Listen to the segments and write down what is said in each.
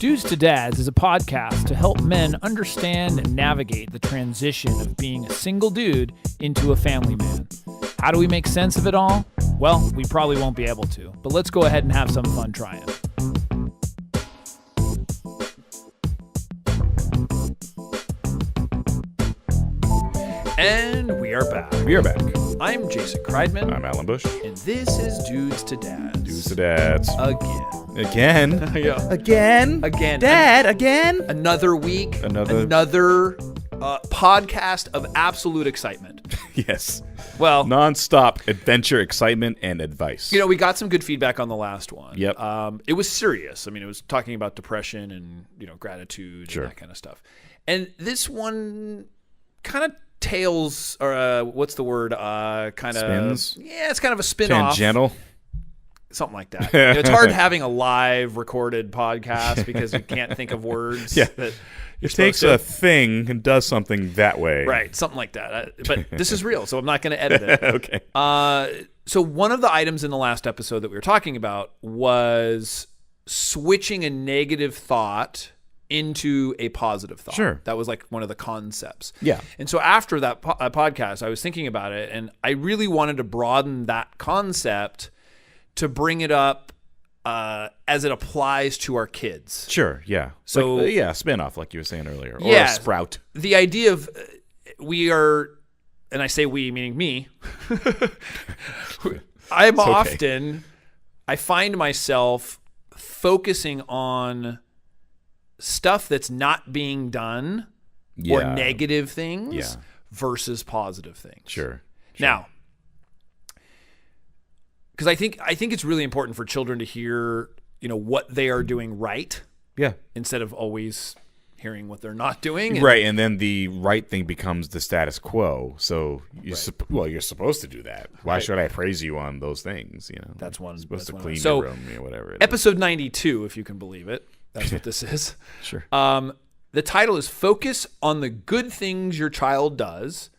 Dudes to Dads is a podcast to help men understand and navigate the transition of being a single dude into a family man. How do we make sense of it all? Well, we probably won't be able to, but let's go ahead and have some fun trying. And we are back. We are back. I'm Jason Kreidman. I'm Alan Bush. And this is Dudes to Dads. Dudes to Dads. Again. Again? Yeah. Again? Dad, again? Another week. Another podcast of absolute excitement. Yes. Well, non-stop adventure, excitement, and advice. you know, we got some good feedback on the last one. Yep. It was serious. I mean, it was talking about depression and, gratitude Sure. and that kind of stuff. And this one kind of tails, or what's the word? Kind of Spins? Yeah, it's kind of a spin-off. Tangential? Something like that. It's hard having a live recorded podcast because you can't think of words. Yeah. That It takes a thing and does something that way. Right, something like that. But this is real, so I'm not going to edit it. Okay. So one of the items in the last episode that we were talking about was switching a negative thought into a positive thought. Sure. That was like one of the concepts. Yeah. And so after that podcast, I was thinking about it, and I really wanted to broaden that concept to bring it up as it applies to our kids. Sure, yeah. So- like, spin-off, like you were saying earlier. Or Yeah. a sprout. The idea of we are, and I say we, meaning me, I'm okay. often, I find myself focusing on stuff that's not being done or Yeah. negative things Yeah. versus positive things. Sure. Now, because I think it's really important for children to hear, what they are doing right Yeah. instead of always hearing what they're not doing. Right, and then the right thing becomes the status quo. So you're supposed to do that. Why should I praise you on those things? That's one. You're supposed that's to one clean so, your room, whatever. It is. Episode 92, if you can believe it. That's what this is. Sure. The title is Focus on the Good Things Your Child Does,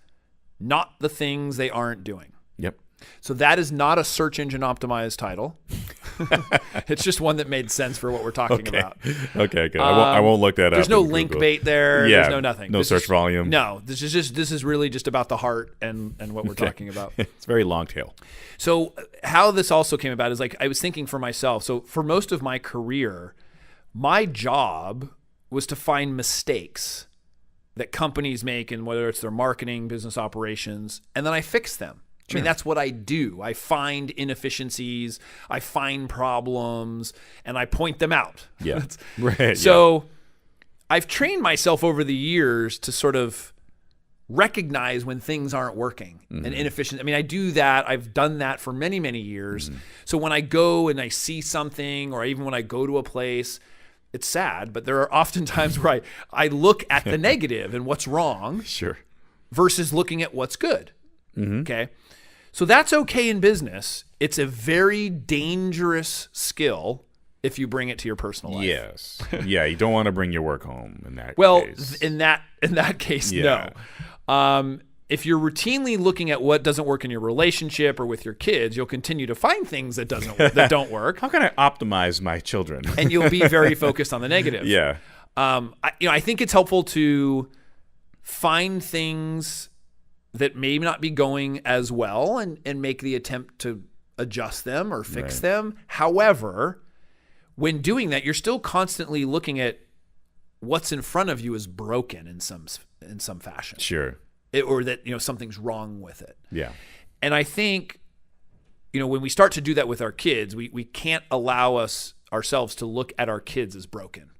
Not the Things They Aren't Doing. Yep. So that is not a search engine optimized title. It's just one that made sense for what we're talking about. Okay, good. I won't look that up. There's no in link Google. bait there. Yeah, There's no nothing. No This search is- volume. No, this is really just about the heart and what we're talking about. It's very long tail. So how this also came about is like I was thinking for myself. So for most of my career, my job was to find mistakes that companies make, and whether it's their marketing, business operations, and then I fix them. I mean, that's what I do. I find inefficiencies, I find problems, and I point them out. Yeah. Right. So I've trained myself over the years to sort of recognize when things aren't working and inefficient. I mean, I do that. I've done that for many, many years. So when I go and I see something, or even when I go to a place, it's sad, but there are often times where I look at the negative and what's wrong Sure. versus looking at what's good. Okay. So that's okay in business. It's a very dangerous skill if you bring it to your personal life. Yes. Yeah. You don't want to bring your work home in that Well, case. in that case, Yeah. no. If you're routinely looking at what doesn't work in your relationship or with your kids, you'll continue to find things that don't work, How can I optimize my children? and you'll be very focused on the negative. Yeah. I think it's helpful to find things that may not be going as well and make the attempt to adjust them or fix them. However, when doing that, you're still constantly looking at what's in front of you is broken in some fashion. Sure. Or that something's wrong with it. Yeah. And I think when we start to do that with our kids, we can't allow ourselves to look at our kids as broken.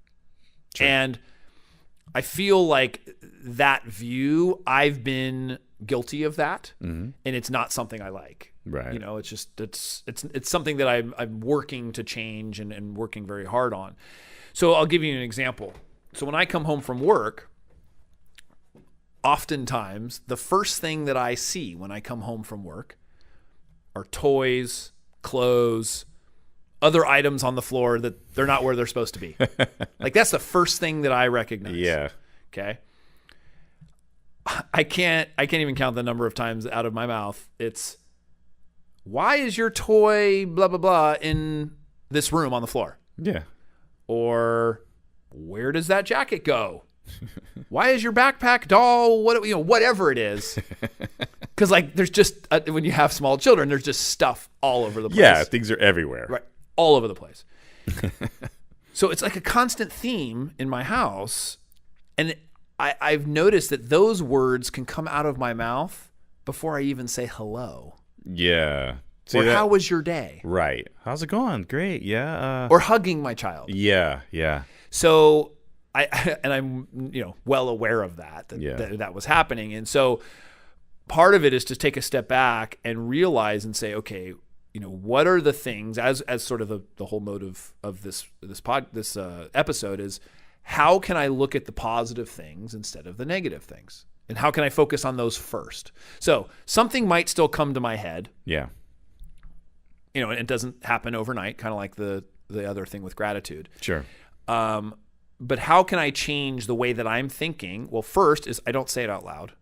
Sure. And I feel like that view, I've been guilty of that, and it's not something I like. Right. It's just it's something that I'm working to change and working very hard on. So I'll give you an example. So when I come home from work, oftentimes the first thing that I see when I come home from work are toys, clothes, other items on the floor that they're not where they're supposed to be. Like that's the first thing that I recognize. Yeah. Okay. I can't even count the number of times out of my mouth. It's, why is your toy blah blah blah in this room on the floor? Yeah. Or where does that jacket go? Why is your backpack dull? Whatever it is. Because like there's just when you have small children, there's just stuff all over the place. Yeah, things are everywhere. Right, all over the place. So it's like a constant theme in my house, and I've noticed that those words can come out of my mouth before I even say hello. Yeah. Or how was your day? Right. How's it going? Great. Yeah. Or hugging my child. Yeah. Yeah. So I'm well aware of that was happening. And so part of it is to take a step back and realize and say, okay, what are the things as sort of the whole motive of this episode is, how can I look at the positive things instead of the negative things? And how can I focus on those first? So something might still come to my head. Yeah. And it doesn't happen overnight, kind of like the other thing with gratitude. Sure. But how can I change the way that I'm thinking? Well, first is I don't say it out loud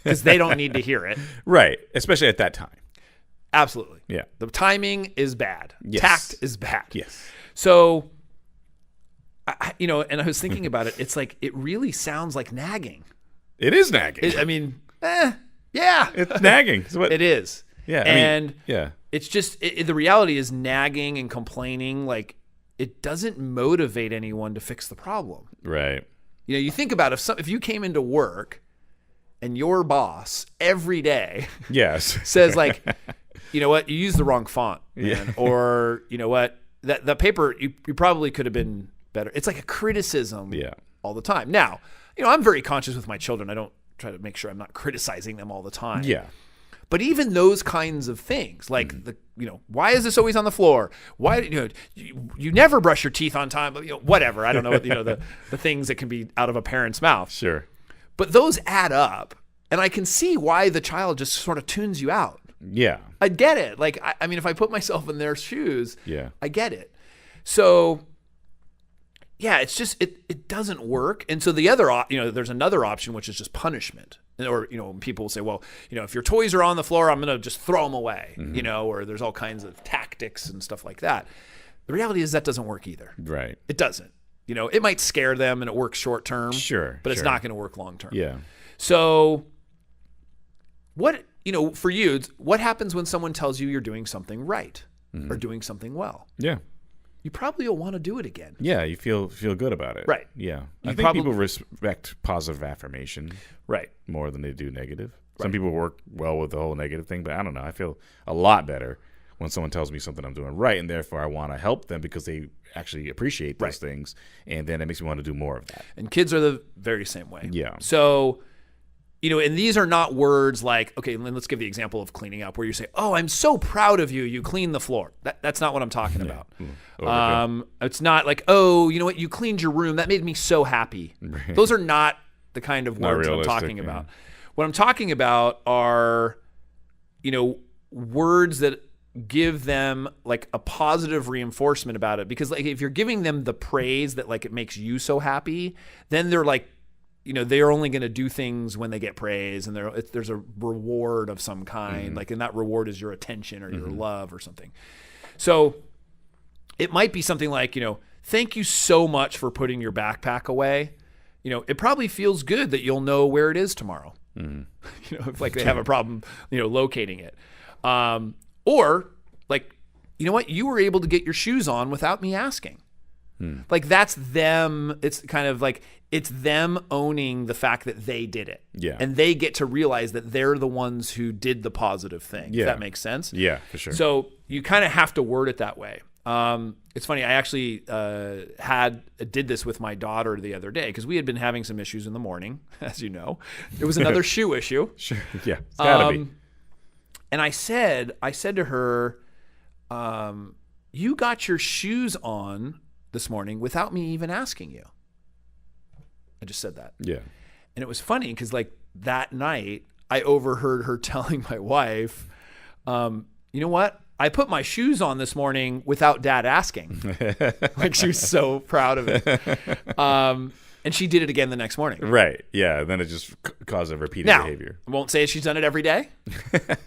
because they don't need to hear it. Right. Especially at that time. Absolutely. Yeah. The timing is bad. Yes. Tact is bad. Yes. So, and I was thinking about it. It's like, it really sounds like nagging. It is nagging. Yeah. It's nagging. It is. Yeah. Yeah. It's just, the reality is nagging and complaining, like, it doesn't motivate anyone to fix the problem. Right. You think about if you came into work and your boss every day says like, you know what, you used the wrong font, man. Yeah. Or you know what, that paper, you probably could have been better. It's like a criticism all the time. Now, I'm very conscious with my children. I don't try to make sure I'm not criticizing them all the time. Yeah. But even those kinds of things, like why is this always on the floor? Why you never brush your teeth on time? Whatever. I don't know. The things that can be out of a parent's mouth. Sure. But those add up, and I can see why the child just sort of tunes you out. Yeah. I get it. Like I mean, if I put myself in their shoes, I get it. So yeah, it's just it doesn't work. And so the other there's another option, which is just punishment. Or when people will say, well, if your toys are on the floor, I'm going to just throw them away. Or there's all kinds of tactics and stuff like that. The reality is that doesn't work either. Right. It doesn't. It might scare them and it works short term. Sure. But it's not going to work long term. Yeah. So what for you, what happens when someone tells you you're doing something right or doing something well? Yeah. You probably will want to do it again. Yeah, you feel good about it. Right. Yeah. I think people respect positive affirmation more than they do negative. Some people work well with the whole negative thing, but I don't know. I feel a lot better when someone tells me something I'm doing right, and therefore I want to help them because they actually appreciate those things, and then it makes me want to do more of that. And kids are the very same way. Yeah. So, and these are not words like, okay, let's give the example of cleaning up, where you say, oh, I'm so proud of you. You cleaned the floor. That's not what I'm talking about. It's not like, oh, you know what? You cleaned your room. That made me so happy. Right. Those are not the kind of words that I'm talking about. What I'm talking about are, words that give them like a positive reinforcement about it. Because like if you're giving them the praise that like it makes you so happy, then they're like, they're only going to do things when they get praise, and there's a reward of some kind, like, and that reward is your attention or your love or something. So it might be something like, thank you so much for putting your backpack away. It probably feels good that you'll know where it is tomorrow. If like they have a problem, locating it. Or like, you know what? You were able to get your shoes on without me asking. Like that's them. It's kind of like it's them owning the fact that they did it. Yeah. And they get to realize that they're the ones who did the positive thing. Yeah. If that makes sense. Yeah, for sure. So you kind of have to word it that way. It's funny. I actually did this with my daughter the other day because we had been having some issues in the morning, as you know. It was another shoe issue. Sure. Yeah. It's gotta be. And I said to her, you got your shoes on this morning without me even asking you. I just said that. Yeah. And it was funny because like that night I overheard her telling my wife, you know what? I put my shoes on this morning without Dad asking. Like she was so proud of it. And she did it again the next morning. Right. Yeah. And then it just caused a repeated behavior. I won't say she's done it every day,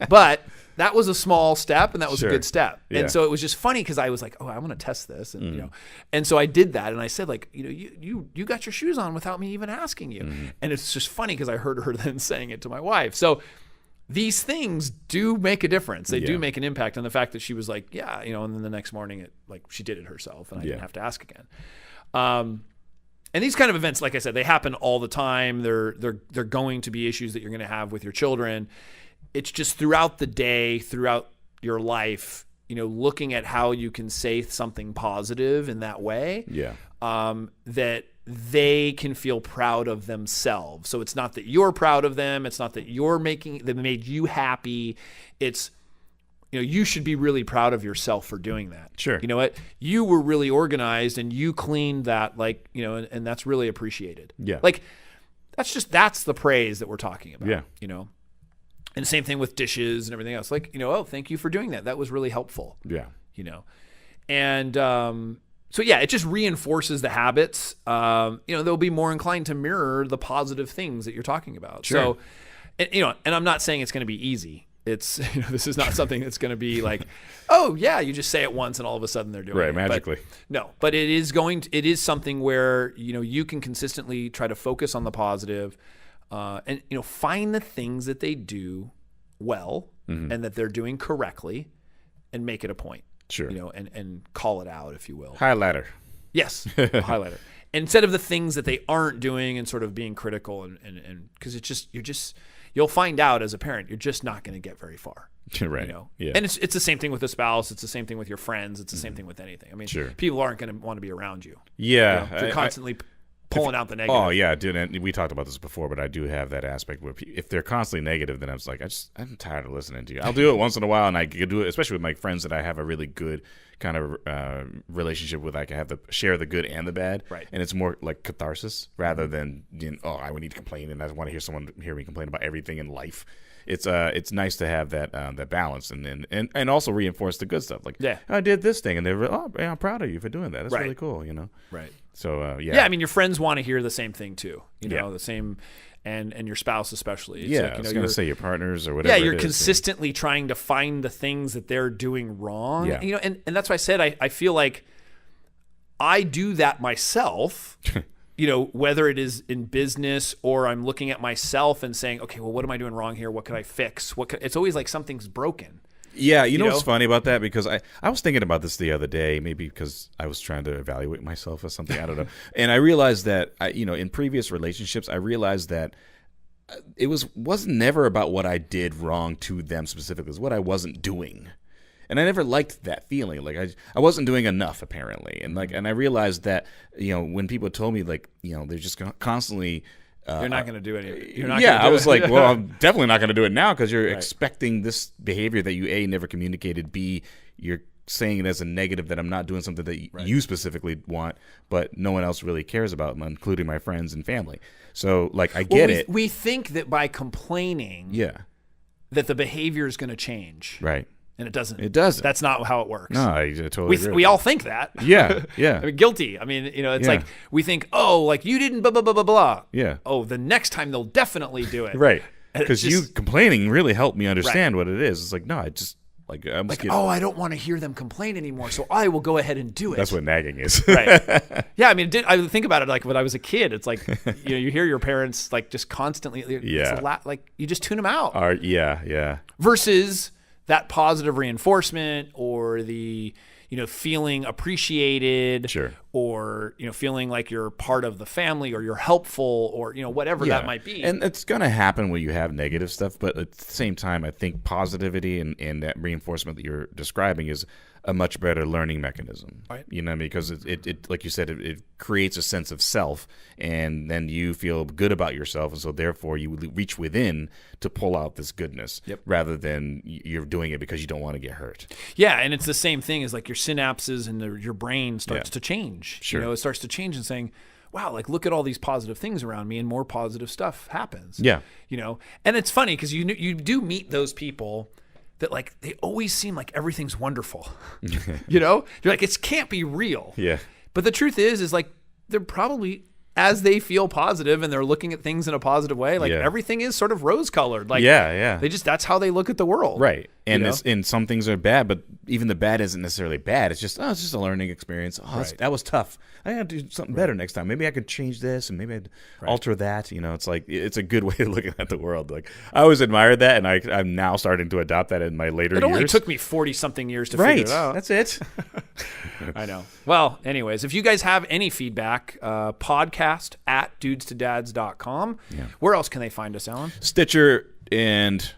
but that was a small step, and that was Sure. a good step. Yeah. And so it was just funny because I was like, oh, I want to test this, and and so I did that, and I said like, you got your shoes on without me even asking you, and it's just funny because I heard her then saying it to my wife. So these things do make a difference. They do make an impact. And the fact that she was like, yeah, and then the next morning she did it herself, and I didn't have to ask again. And these kind of events, like I said, they happen all the time. They're going to be issues that you're going to have with your children. It's just throughout the day, throughout your life, looking at how you can say something positive in that way. Yeah. That they can feel proud of themselves. So it's not that you're proud of them. It's not that they made you happy. It's, you should be really proud of yourself for doing that. Sure. You know what? You were really organized and you cleaned that, and that's really appreciated. Yeah. That's the praise that we're talking about. Yeah. And the same thing with dishes and everything else. Oh, thank you for doing that. That was really helpful. Yeah. And so yeah, it just reinforces the habits. They'll be more inclined to mirror the positive things that you're talking about. Sure. So, and I'm not saying it's going to be easy. It's this is not something that's going to be like, oh yeah, you just say it once and all of a sudden they're doing it magically. But it is something where you can consistently try to focus on the positive, and find the things that they do well and that they're doing correctly, and make it a point. Sure. And call it out, if you will. Highlighter. Yes, highlighter. Instead of the things that they aren't doing and sort of being critical and because you'll find out as a parent, you're just not going to get very far. Right. Yeah. And it's the same thing with a spouse. It's the same thing with your friends. It's the same thing with anything. I mean, people aren't going to want to be around you. Yeah. They're constantly pulling out the negative. Oh yeah, dude. And we talked about this before, but I do have that aspect where if they're constantly negative, then I was like, I'm tired of listening to you. I'll do it once in a while, and I can do it, especially with my friends that I have a really good kind of relationship with. I can have share the good and the bad, right? And it's more like catharsis rather than I would need to complain, and I want to hear someone hear me complain about everything in life. It's nice to have that balance, and also reinforce the good stuff. Like, I did this thing, and they're I'm proud of you for doing that. That's really cool, Right. So yeah, I mean, your friends want to hear the same thing too. The same, and your spouse especially. It's I was going to say your partners or whatever. Yeah, you're consistently trying to find the things that they're doing wrong. Yeah. And that's why I said I feel like I do that myself. Whether it is in business or I'm looking at myself and saying, okay, well, what am I doing wrong here? What could I fix? It's always like something's broken. Yeah, you know what's funny about that? Because I was thinking about this the other day, maybe because I was trying to evaluate myself as something, I don't know. And I realized that, in previous relationships, I realized that it wasn't never about what I did wrong to them specifically. It was what I wasn't doing. And I never liked that feeling. Like I wasn't doing enough, apparently. And I realized that, when people told me they're just constantly you're not going to do any. I was like, well, I'm definitely not going to do it now because you're expecting this behavior that you A, never communicated, B, you're saying it as a negative that I'm not doing something that you specifically want, but no one else really cares about, including my friends and family. So, I get it. We think that by complaining, that the behavior is going to change, right? And it doesn't. It doesn't. That's not how it works. No, I totally agree. We all think that. Yeah, yeah. I mean, guilty. I mean, it's like we think, you didn't blah, blah, blah, blah, blah. Yeah. Oh, the next time they'll definitely do it. Right. Because you complaining really helped me understand what it is. It's like, no, I just, I'm just kidding. I don't want to hear them complain anymore, so I will go ahead and do it. That's what nagging is. Right. Yeah, I mean, I think about it when I was a kid. It's like, you hear your parents just constantly, you just tune them out. Yeah. Versus that positive reinforcement or the feeling appreciated, or feeling like you're part of the family or you're helpful or whatever that might be. And it's going to happen when you have negative stuff, but at the same time, I think positivity and that reinforcement that you're describing is a much better learning mechanism. Right. Because it like you said, it creates a sense of self, and then you feel good about yourself, and so therefore you reach within to pull out this goodness, rather than you're doing it because you don't want to get hurt. Yeah, and it's the same thing as your synapses and your brain starts to change. Sure. It starts to change and saying, wow, look at all these positive things around me, and more positive stuff happens. Yeah. And it's funny because you do meet those people that they always seem like everything's wonderful. You're like, it can't be real. Yeah. But the truth is they're probably, as they feel positive and they're looking at things in a positive way, everything is sort of rose colored. They just, that's how they look at the world. Right. And some things are bad, but even the bad isn't necessarily bad. It's just a learning experience. That was tough. I got to do something better next time. Maybe I could change this, and maybe I'd alter that. It's like it's a good way of looking at the world. Like I always admired that, and I'm now starting to adopt that in my later years. It only took me 40-something years to figure it out. That's it. I know. Well, anyways, if you guys have any feedback, podcast@dudestodads.com. Yeah. Where else can they find us, Alan? Stitcher and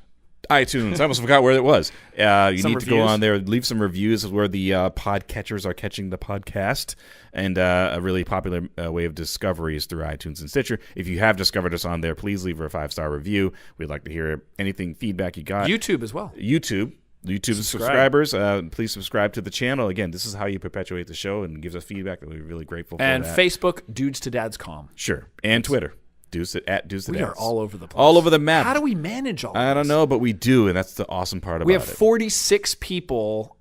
iTunes. I almost forgot where it was. You need to go on there, leave some reviews where the podcatchers are catching the podcast. And a really popular way of discovery is through iTunes and Stitcher. If you have discovered us on there, please leave a 5-star review. We'd like to hear anything, feedback you got. YouTube as well. YouTube subscribers, please subscribe to the channel. Again, this is how you perpetuate the show and gives us feedback that we're really grateful for. And Facebook, dudestodads.com. Sure. And Twitter. Dudes to Dads. We are all over the place. All over the map. How do we manage all I don't know, but we do, and that's the awesome part about it. We have 46 people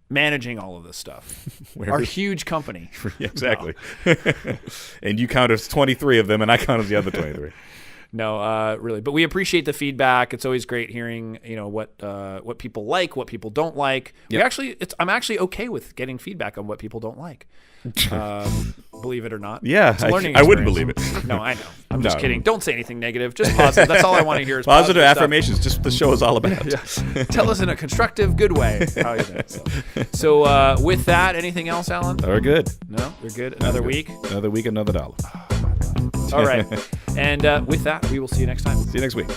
managing all of this stuff. Our huge company. Yeah, exactly. And you count as 23 of them, and I count as the other 23. No, really. But we appreciate the feedback. It's always great hearing, what people like, what people don't like. Yep. I'm actually okay with getting feedback on what people don't like. Believe it or not. Yeah, it's a learning I wouldn't believe it. No, I know. I'm just kidding. Don't say anything negative. Just positive. That's all I want to hear is positive affirmations. Stuff. Just what the show is all about. Yeah. Tell us in a constructive, good way how you think. So with that, anything else, Alan? We're good. No, we're good. Another week. Another week, another dollar. All right. And with that, we will see you next time. See you next week.